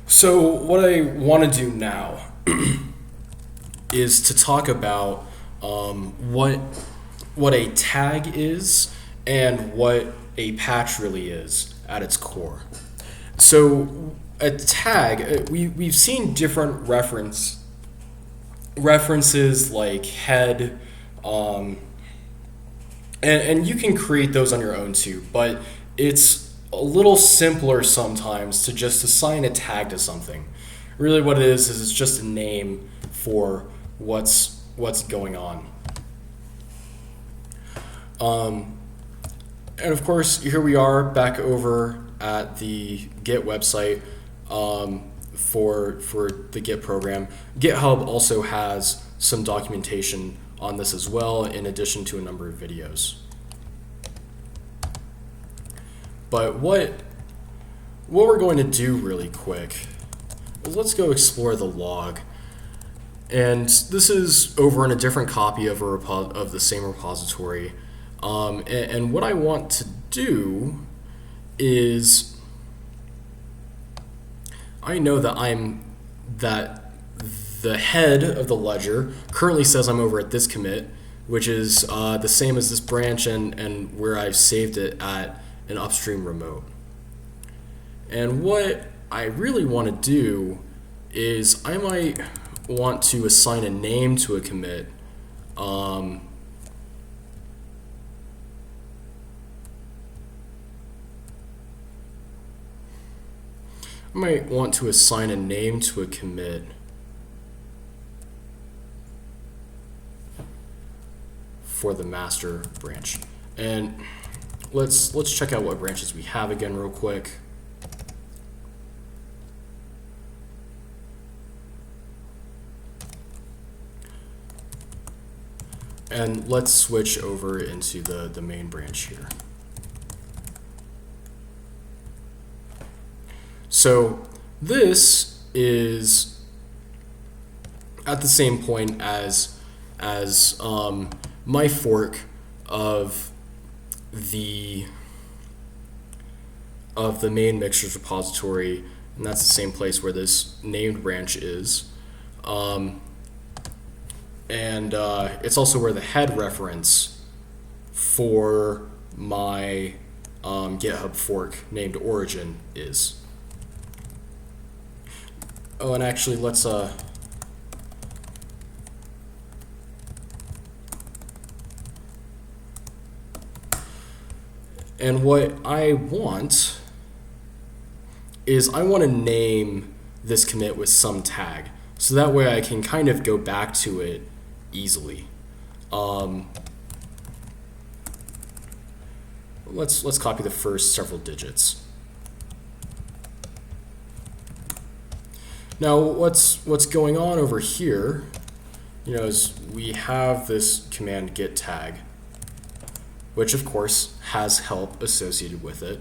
So what I want to do now is to talk about what a tag is and what a patch really is at its core. So a tag, we've seen different references like head, and you can create those on your own too, but it's a little simpler sometimes to just assign a tag to something. Really what it is it's just a name for what's going on. And of course, here we are back over at the Git website for the Git program. GitHub also has some documentation on this as well, in addition to a number of videos. But what we're going to do really quick is let's go explore the log. And this is over in a different copy of of the same repository. And what I want to do is, I know that the head of the ledger currently says I'm over at this commit, which is the same as this branch and where I've saved it at an upstream remote. And what I really want to do is I might want to assign a name to a commit. I might want to assign a name to a commit for the master branch. And let's check out what branches we have again real quick. And let's switch over into the main branch here. So this is at the same point as my fork of the main mixtures repository, and that's the same place where this named branch is. And it's also where the head reference for my GitHub fork named origin is. Oh, and actually let's and what I want is I want to name this commit with some tag, so that way I can kind of go back to it easily. Let's copy the first several digits. Now what's going on over here, is we have this command git tag, which of course has help associated with it.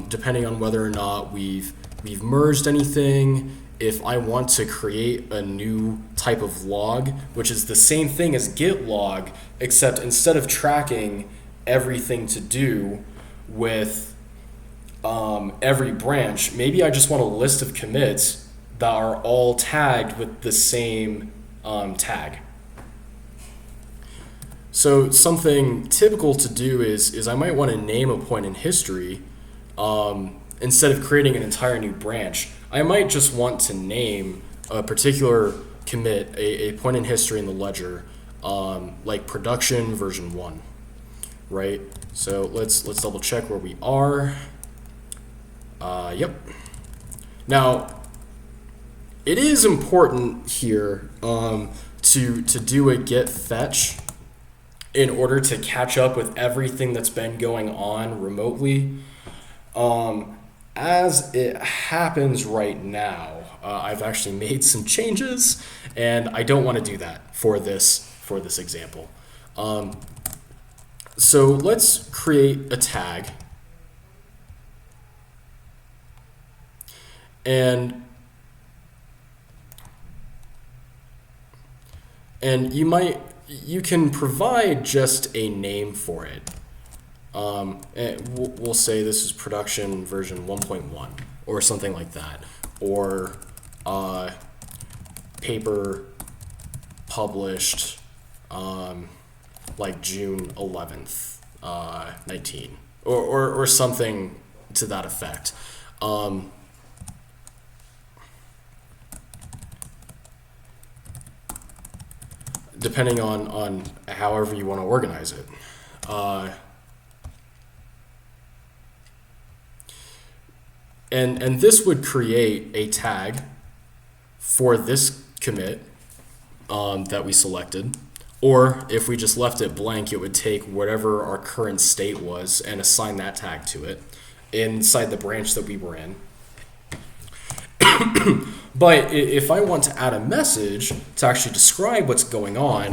Depending on whether or not we've merged anything, if I want to create a new type of log, which is the same thing as git log, except instead of tracking everything to do with every branch, maybe I just want a list of commits that are all tagged with the same tag. So something typical to do is I might want to name a point in history instead of creating an entire new branch. I might just want to name a particular commit a point in history in the ledger, like production version 1, right? So let's double check where we are. Yep. Now, it is important here to do a git fetch in order to catch up with everything that's been going on remotely. As it happens right now, I've actually made some changes, and I don't want to do that for this example. So let's create a tag, and you can provide just a name for it. And we'll say this is production version 1.1 or something like that. or paper published like June 11th, 19, or something to that effect. Depending on however you want to organize it. And this would create a tag for this commit that we selected. Or if we just left it blank, it would take whatever our current state was and assign that tag to it inside the branch that we were in. But if I want to add a message to actually describe what's going on,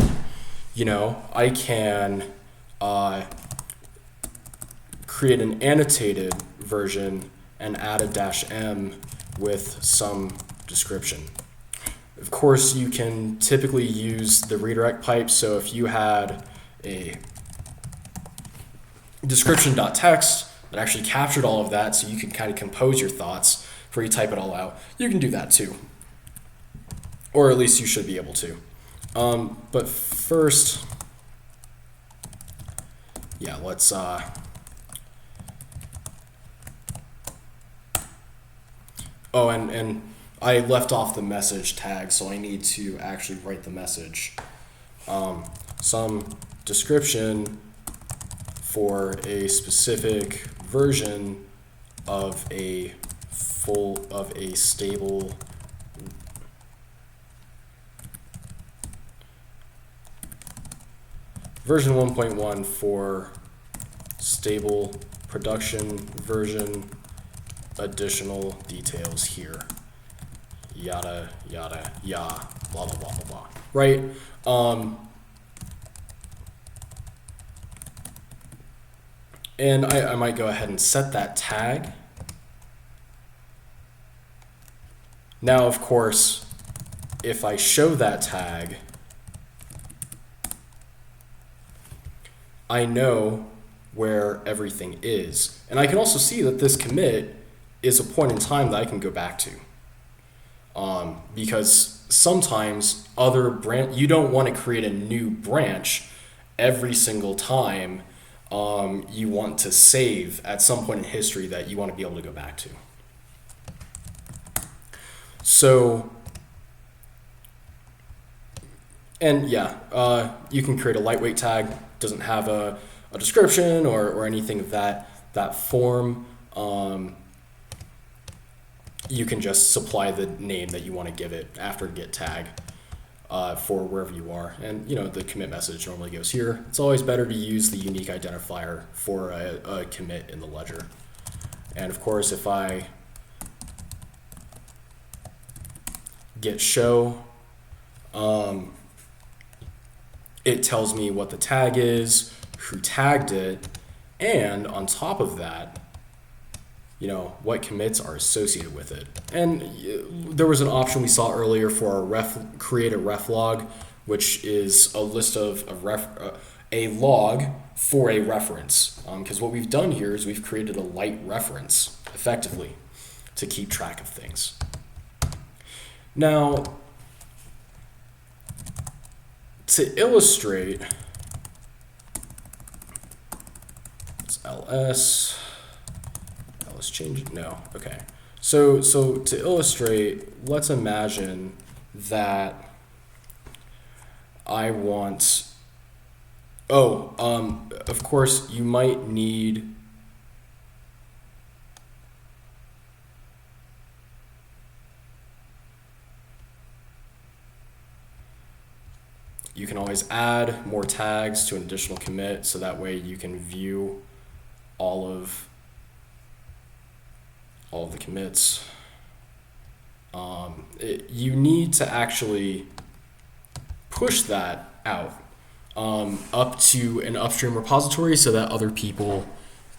I can create an annotated version and add a -m with some description. Of course, you can typically use the redirect pipe. So if you had a description.txt that actually captured all of that, so you could kind of compose your thoughts before you type it all out, you can do that too. Or at least you should be able to. But first, yeah, let's oh, and I left off the message tag, so I need to actually write the message. Some description for a specific version of a stable version 1.1 for stable production version, additional details here, yada yada yada, blah blah blah blah blah, right? And I might go ahead and set that tag. Now, of course, if I show that tag, I know where everything is. And I can also see that this commit is a point in time that I can go back to. Because sometimes you don't want to create a new branch every single time you want to save at some point in history that you want to be able to go back to. So, and yeah, you can create a lightweight tag. Doesn't have a description or anything of that form. You can just supply the name that you want to give it after get tag for wherever you are. And the commit message normally goes here. It's always better to use the unique identifier for a commit in the ledger. And of course, if I get show, it tells me what the tag is, who tagged it, and on top of that, what commits are associated with it. And there was an option we saw earlier for create a ref log, which is a list of a log for a reference. Because what we've done here is we've created a light reference effectively to keep track of things. Now, to illustrate, it's ls change it? No, okay. So to illustrate, let's imagine that I want, of course you might need you can always add more tags to an additional commit, so that way you can view all of the commits. You need to actually push that out up to an upstream repository so that other people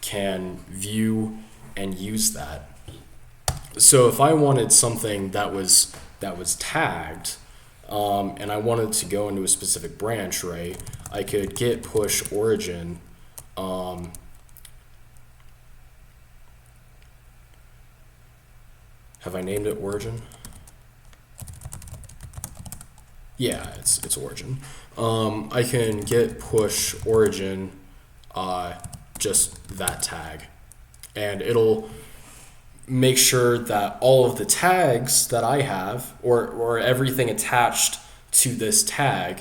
can view and use that. So if I wanted something that was tagged, and I wanted to go into a specific branch, right, I could git push origin Have I named it origin? Yeah, it's origin. I can get push origin, just that tag, and it'll make sure that all of the tags that I have, or everything attached to this tag,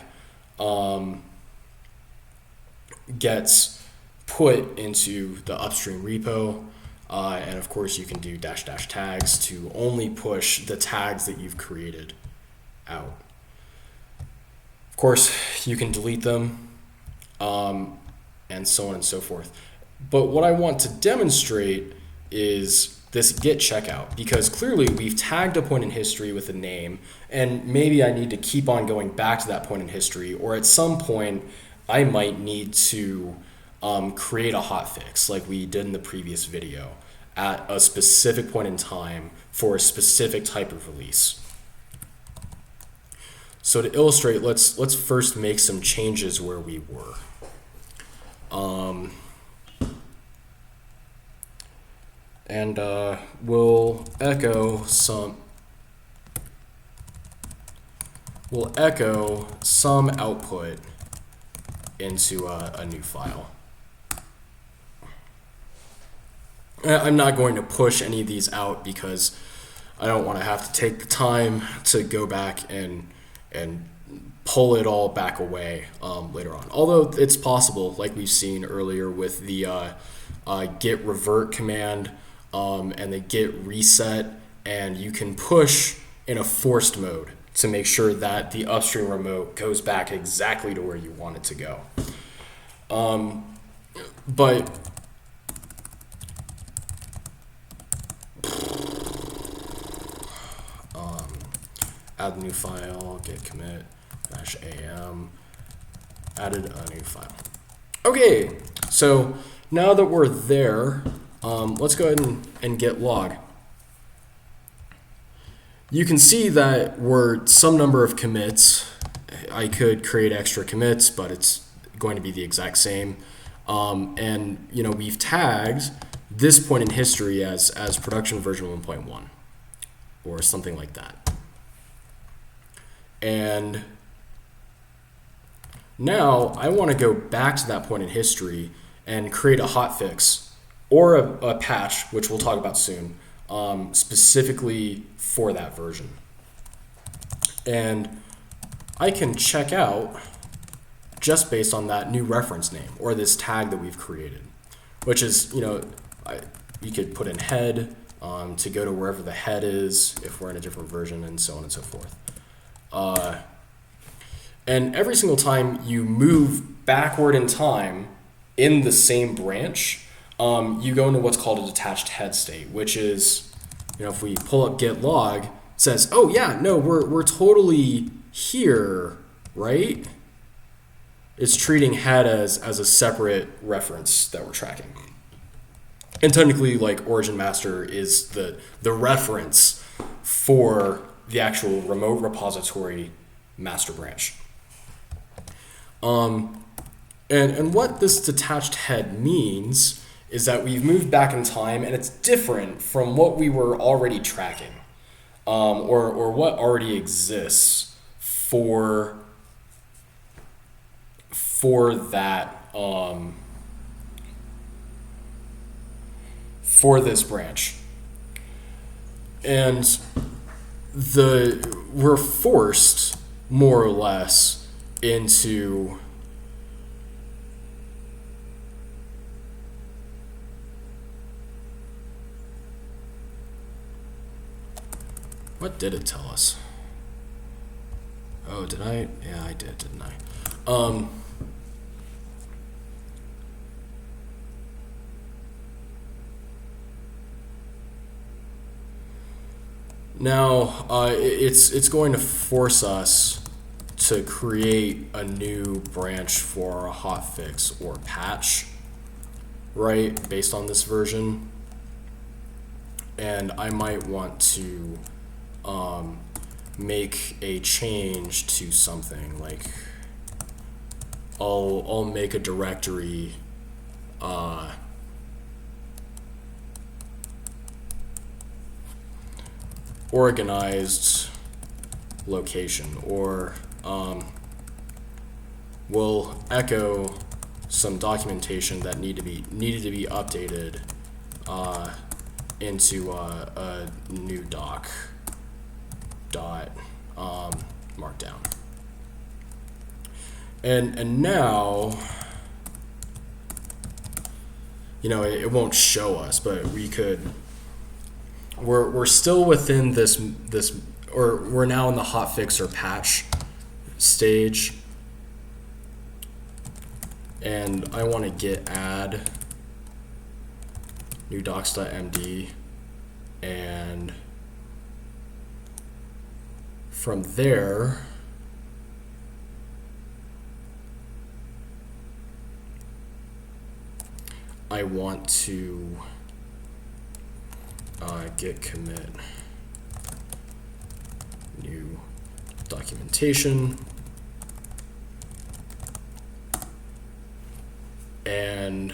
gets put into the upstream repo. And of course you can do dash dash tags to only push the tags that you've created out. Of course you can delete them, and so on and so forth. But what I want to demonstrate is this get checkout, because clearly we've tagged a point in history with a name, and maybe I need to keep on going back to that point in history, or at some point I might need to create a hotfix like we did in the previous video at a specific point in time for a specific type of release. So to illustrate, let's first make some changes where we were. And we'll echo some output into a new file. I'm not going to push any of these out because I don't want to have to take the time to go back and pull it all back away later on. Although it's possible, like we've seen earlier with the get revert command and the get reset, and you can push in a forced mode to make sure that the upstream remote goes back exactly to where you want it to go. But add a new file, get commit -am, added a new file. Okay, so now that we're there, let's go ahead and get log. You can see that we're some number of commits. I could create extra commits, but it's going to be the exact same. And you know, we've tagged this point in history as production version 1.1 or something like that. And now I want to go back to that point in history and create a hotfix or a patch, which we'll talk about soon, specifically for that version. And I can check out just based on that new reference name or this tag that we've created, which is, you know, you could put in head to go to wherever the head is if we're in a different version, and so on and so forth. And every single time you move backward in time in the same branch, you go into what's called a detached head state, which is, you know, if we pull up get log, it says, oh yeah, no, we're totally here, right? It's treating head as a separate reference that we're tracking. And technically, like, origin master is the reference for the actual remote repository master branch. And what this detached head means is that we've moved back in time, and it's different from what we were already tracking, or what already exists for that for this branch. And we're forced more or less into what did it tell us? Oh, did I? Yeah, I did, didn't I? Now, it's going to force us to create a new branch for a hotfix or patch, right, based on this version. And I might want to make a change to something, like I'll make a directory organized location, or we'll echo some documentation that needed to be updated into a new doc dot markdown. And now, you know, it won't show us, but we could. We're still within this, or we're now in the hotfix or patch stage, and I want to git add new docs.md, and from there I want to git commit new documentation, and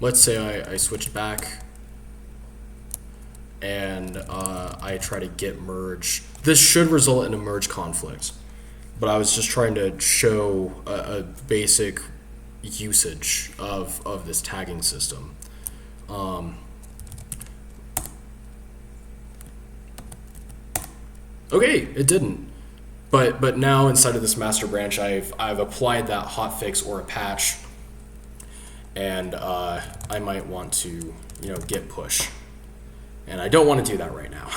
let's say I switched back and I try to git merge. This should result in a merge conflict, but I was just trying to show a basic usage of this tagging system. Okay, it didn't. But now inside of this master branch, I've applied that hotfix or a patch, and I might want to, you know, git push, and I don't want to do that right now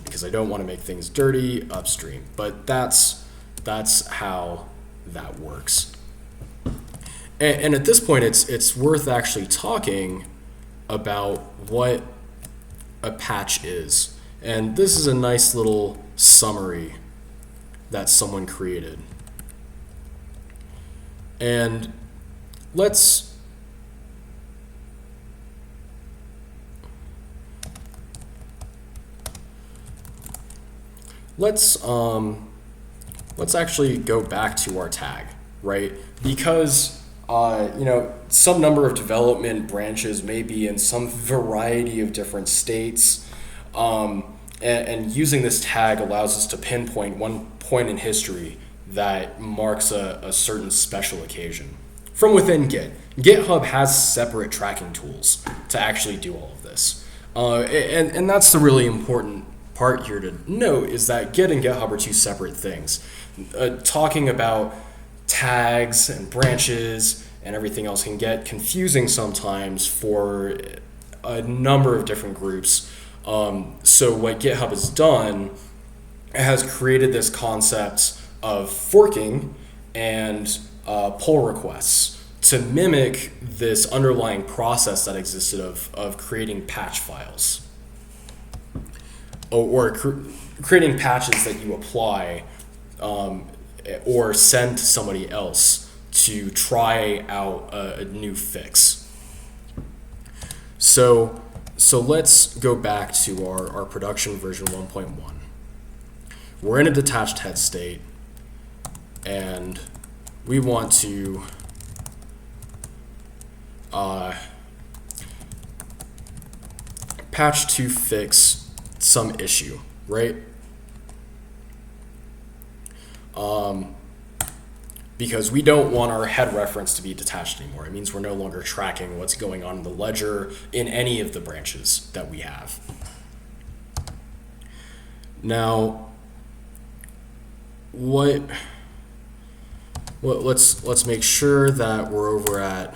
because I don't want to make things dirty upstream. But that's how that works. And at this point, it's worth actually talking about what a patch is. And this is a nice little summary that someone created. And let's actually go back to our tag, right? Because you know, some number of development branches may be in some variety of different states, and using this tag allows us to pinpoint one point in history that marks a certain special occasion. From within Git, GitHub has separate tracking tools to actually do all of this, and that's the really important part here to note, is that Git and GitHub are two separate things. Talking about tags and branches and everything else can get confusing sometimes for a number of different groups. So what GitHub has done, it has created this concept of forking and pull requests to mimic this underlying process that existed of creating patch files, or creating patches that you apply or send to somebody else to try out a new fix. So let's go back to our production version 1.1. We're in a detached head state, and we want to patch to fix some issue, right? Because we don't want our head reference to be detached anymore. It means we're no longer tracking what's going on in the ledger in any of the branches that we have. Now, let's make sure that we're over at,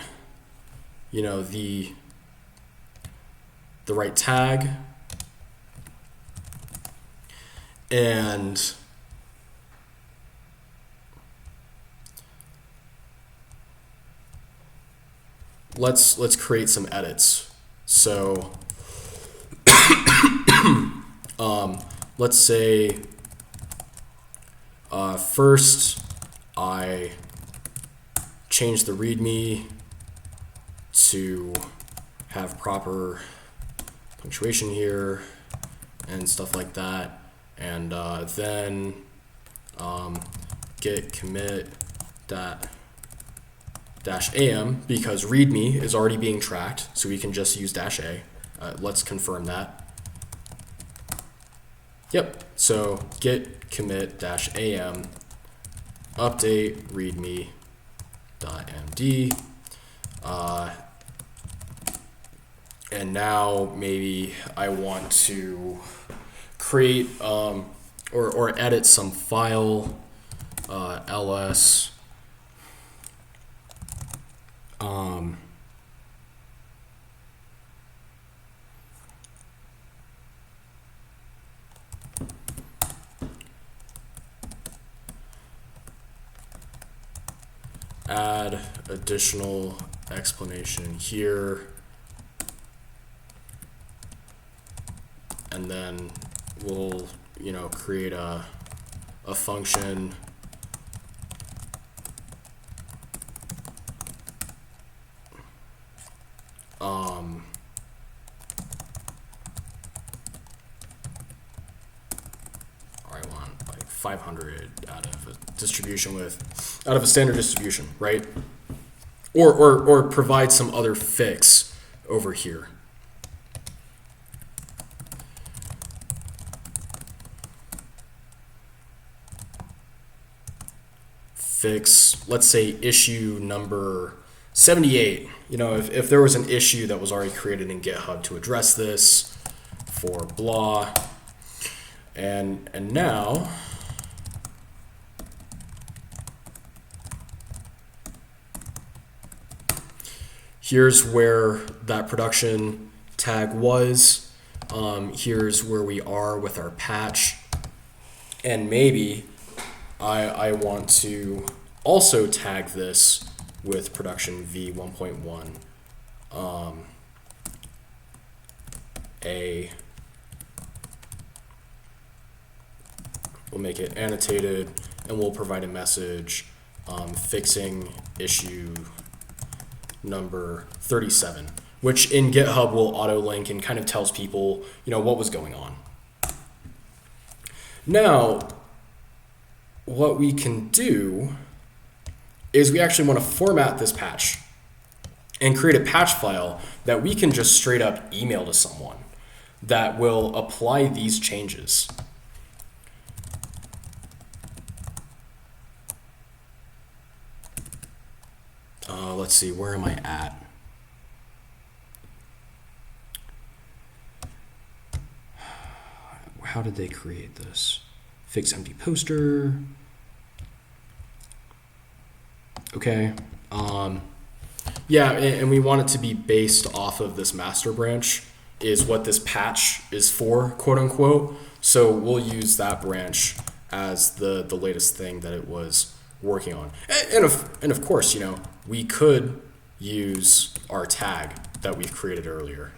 you know, the right tag, and let's create some edits. So let's say first I change the README to have proper punctuation here and stuff like that, and then git commit that -am because README is already being tracked, so we can just use -a. Let's confirm that. Yep, so git commit -am update readme.md. And now maybe I want to create or edit some file, ls add additional explanation here, and then we'll create a function I want like 500 out of a distribution out of a standard distribution, right? Or provide some other fix over here. Fix, let's say issue number 78. If there was an issue that was already created in GitHub to address this for blah, and now here's where that production tag was. Here's where we are with our patch, and maybe I want to also tag this with production v1.1 we'll make it annotated, and we'll provide a message fixing issue number 37, which in GitHub will auto link and kind of tells people what was going on. Now what we can do is we actually want to format this patch and create a patch file that we can just straight up email to someone that will apply these changes. Let's see, where am I at? How did they create this? Fix empty poster. Okay. Yeah, and we want it to be based off of this master branch is what this patch is for, quote unquote. So we'll use that branch as the latest thing that it was working on. And of course, we could use our tag that we've created earlier.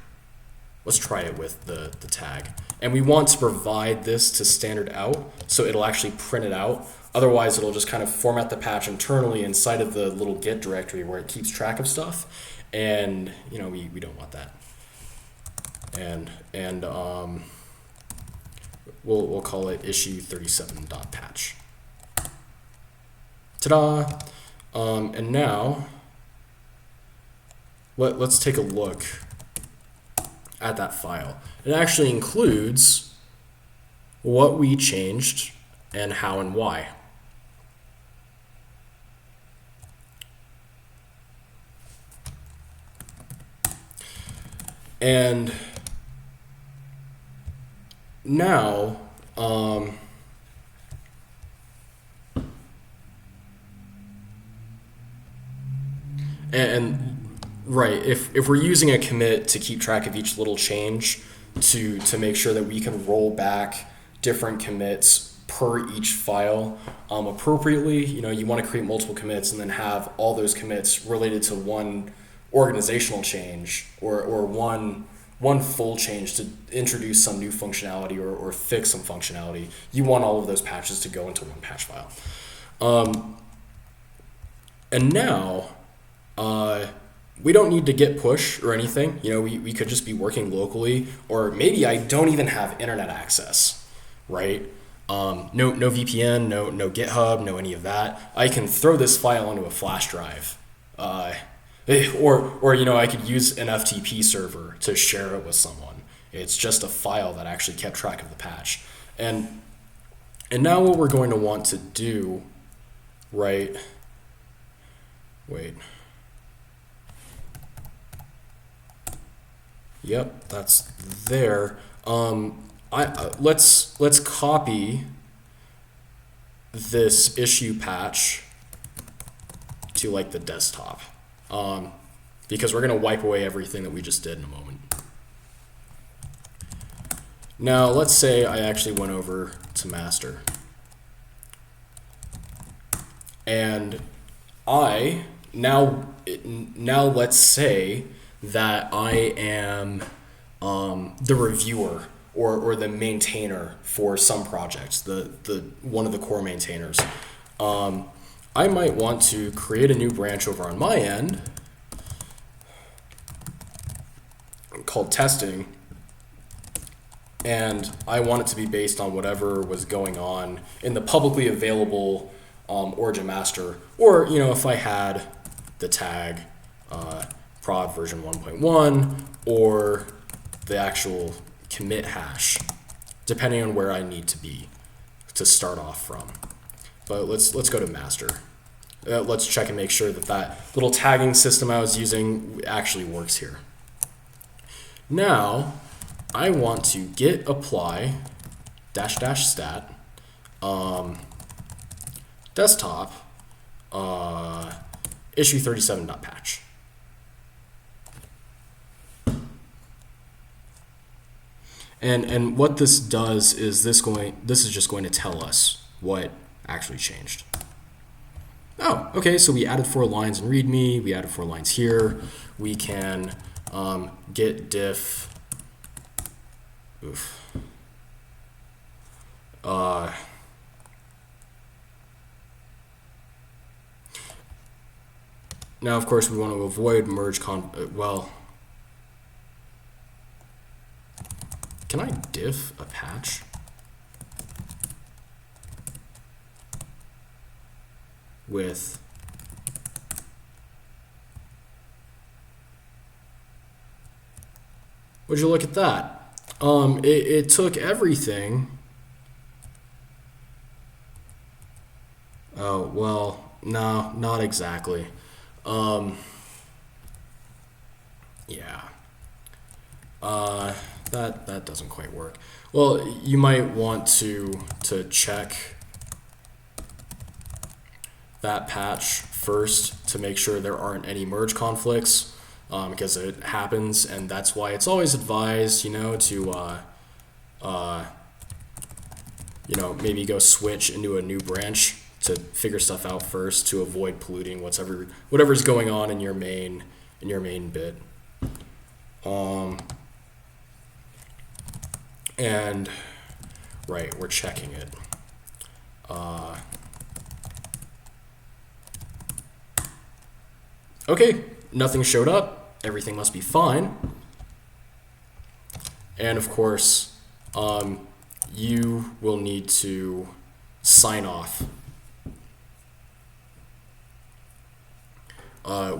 Let's try it with the tag. And we want to provide this to standard out, so it'll actually print it out. Otherwise, it'll just kind of format the patch internally inside of the little Git directory where it keeps track of stuff. And, we don't want that. And we'll call it issue37.patch. Ta-da! And now, let's take a look at that file. It actually includes what we changed and how and why. And now, right, if we're using a commit to keep track of each little change to make sure that we can roll back different commits per each file appropriately, you want to create multiple commits and then have all those commits related to one organizational change or one full change to introduce some new functionality or fix some functionality. You want all of those patches to go into one patch file. And now, we don't need to git push or anything. We could just be working locally, or maybe I don't even have internet access, right? No VPN, no GitHub, no any of that. I can throw this file onto a flash drive Or I could use an FTP server to share it with someone. It's just a file that actually kept track of the patch. And now what we're going to want to do, right? Wait. Yep, that's there. Let's copy this issue patch to like the desktop, because we're gonna wipe away everything that we just did in a moment. Now let's say I actually went over to master, and now let's say that I am the reviewer or the maintainer for some projects, the one of the core maintainers. I might want to create a new branch over on my end called testing, and I want it to be based on whatever was going on in the publicly available Origin master, or if I had the tag prod version 1.1 or the actual commit hash, depending on where I need to be to start off from. But let's go to master. Let's check and make sure that little tagging system I was using actually works here. Now I want to git apply -- stat desktop issue 37.patch. And what this does is this is just going to tell us what actually changed. Oh, okay, so we added 4 lines in README, we added 4 lines here. We can git diff now of course we want to avoid merge well, can I diff a patch? With would you look at that? It took everything. Oh well, no, not exactly. Yeah. That doesn't quite work. Well, you might want to check that patch first to make sure there aren't any merge conflicts, because it happens, and that's why it's always advised, to maybe go switch into a new branch to figure stuff out first to avoid polluting whatever's going on in your main bit. And right, we're checking it. Okay, nothing showed up. Everything must be fine. And of course, you will need to sign off,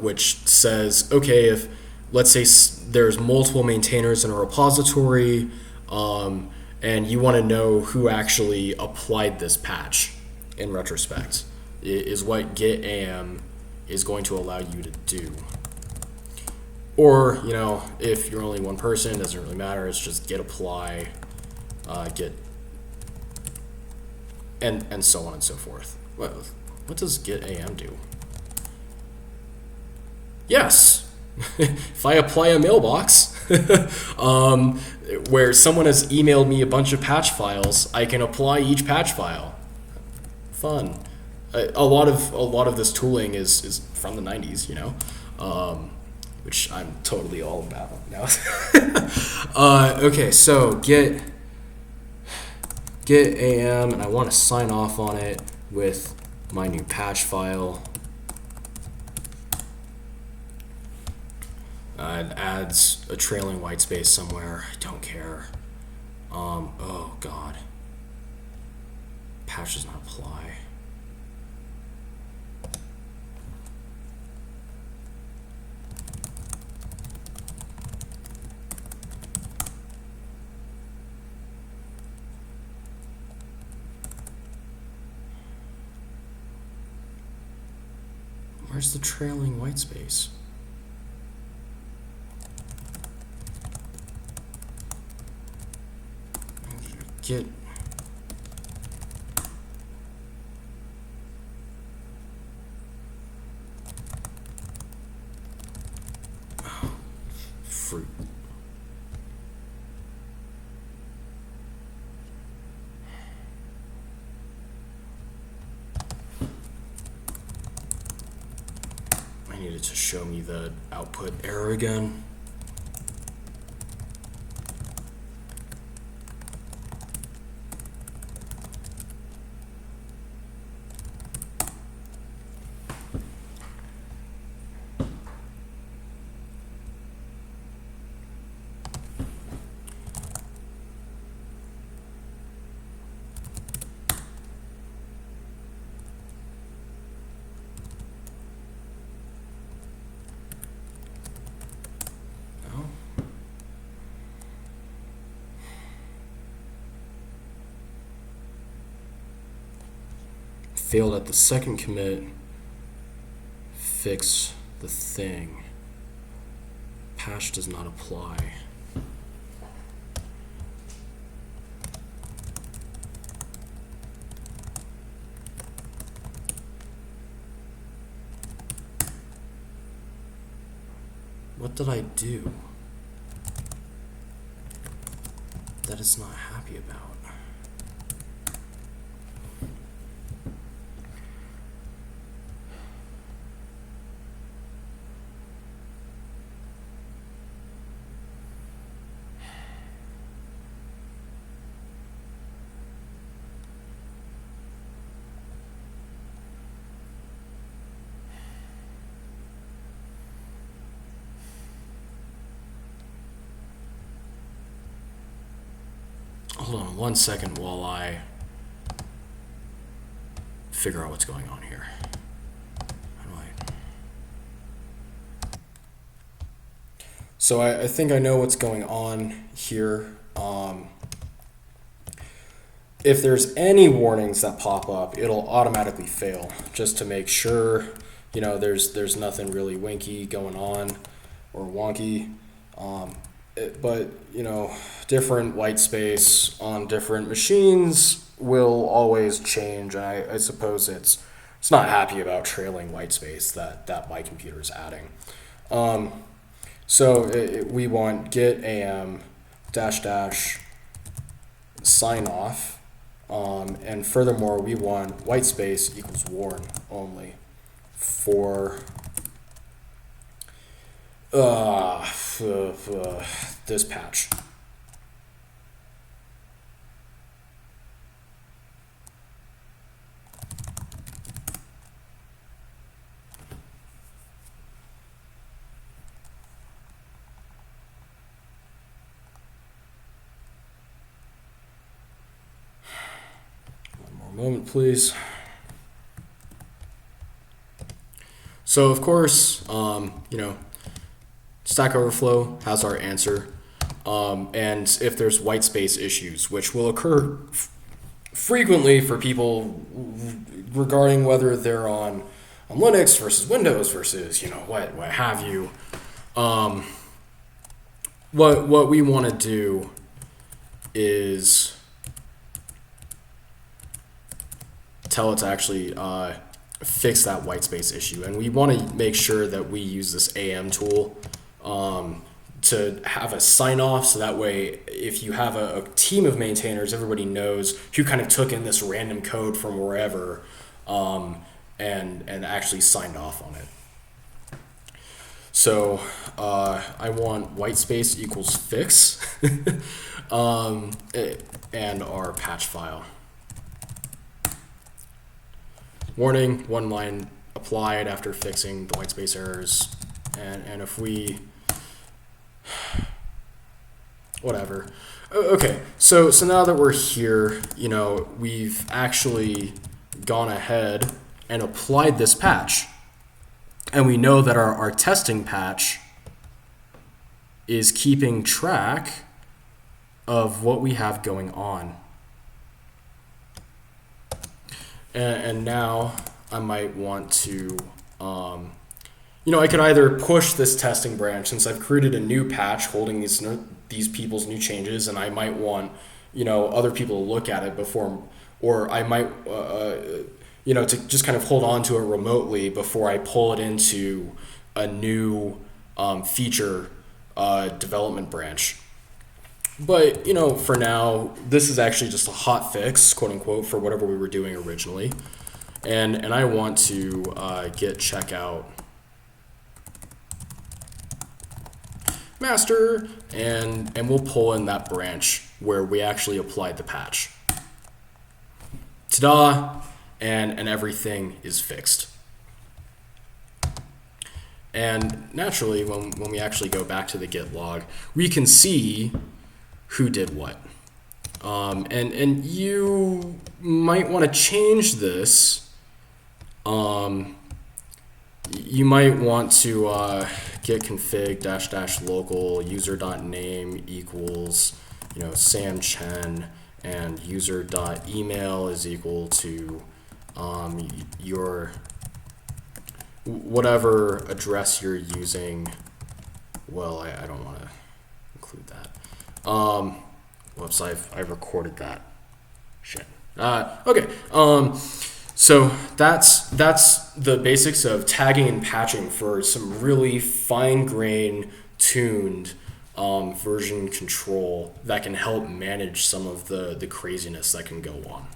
which says, okay, if let's say there's multiple maintainers in a repository, and you want to know who actually applied this patch in retrospect, is what git am is going to allow you to do. Or, if you're only one person, it doesn't really matter. It's just git apply, git, and so on and so forth. What does git am do? Yes, if I apply a mailbox where someone has emailed me a bunch of patch files, I can apply each patch file. Fun. A lot of this tooling is from the 90s, which I'm totally all about now. Okay, so git am, and I want to sign off on it with my new patch file. It adds a trailing white space somewhere. I don't care. Oh god. Patch does not apply. Where's the trailing white space? Get... fruit. I needed to show me the output error again. Failed at the second commit. Fix the thing. Patch does not apply. What did I do that it's not happy about? Hold on 1 second while I figure out what's going on here. How do I... So I think I know what's going on here. If there's any warnings that pop up, it'll automatically fail, just to make sure, you know, there's nothing really winky going on or wonky. But, you know, different white space on different machines will always change. And I suppose it's not happy about trailing white space that my computer is adding. We want get am -- sign off. And furthermore, we want white space equals warn only for this patch. One more moment, please. So of course, you know, Stack Overflow has our answer. And if there's white space issues, which will occur frequently for people regarding whether they're on Linux versus Windows versus, you know, what have you, what we want to do is tell it to actually fix that white space issue. And we want to make sure that we use this AM tool to have a sign off, so that way if you have a team of maintainers, everybody knows who kind of took in this random code from wherever and actually signed off on it. So I want white space equals fix and our patch file. Warning, one line applied after fixing the white space errors. And if we, whatever. Okay, so now that we're here, you know, we've actually gone ahead and applied this patch. And we know that our testing patch is keeping track of what we have going on. And now I might want to I could either push this testing branch since I've created a new patch holding these people's new changes, and I might want other people to look at it before, or I might to just kind of hold on to it remotely before I pull it into a new feature development branch. But for now, this is actually just a hot fix, quote unquote, for whatever we were doing originally, and I want to git checkout master, and we'll pull in that branch where we actually applied the patch. Ta-da! And everything is fixed. And naturally, when we actually go back to the git log, we can see who did what. And you might want to change this. You might want to git config -- local user.name equals Sam Chen, and user.email is equal to your whatever address you're using. Well, I don't want to include that. Whoops, I've recorded that. Shit. Okay. So that's the basics of tagging and patching for some really fine-grained, tuned version control that can help manage some of the craziness that can go on.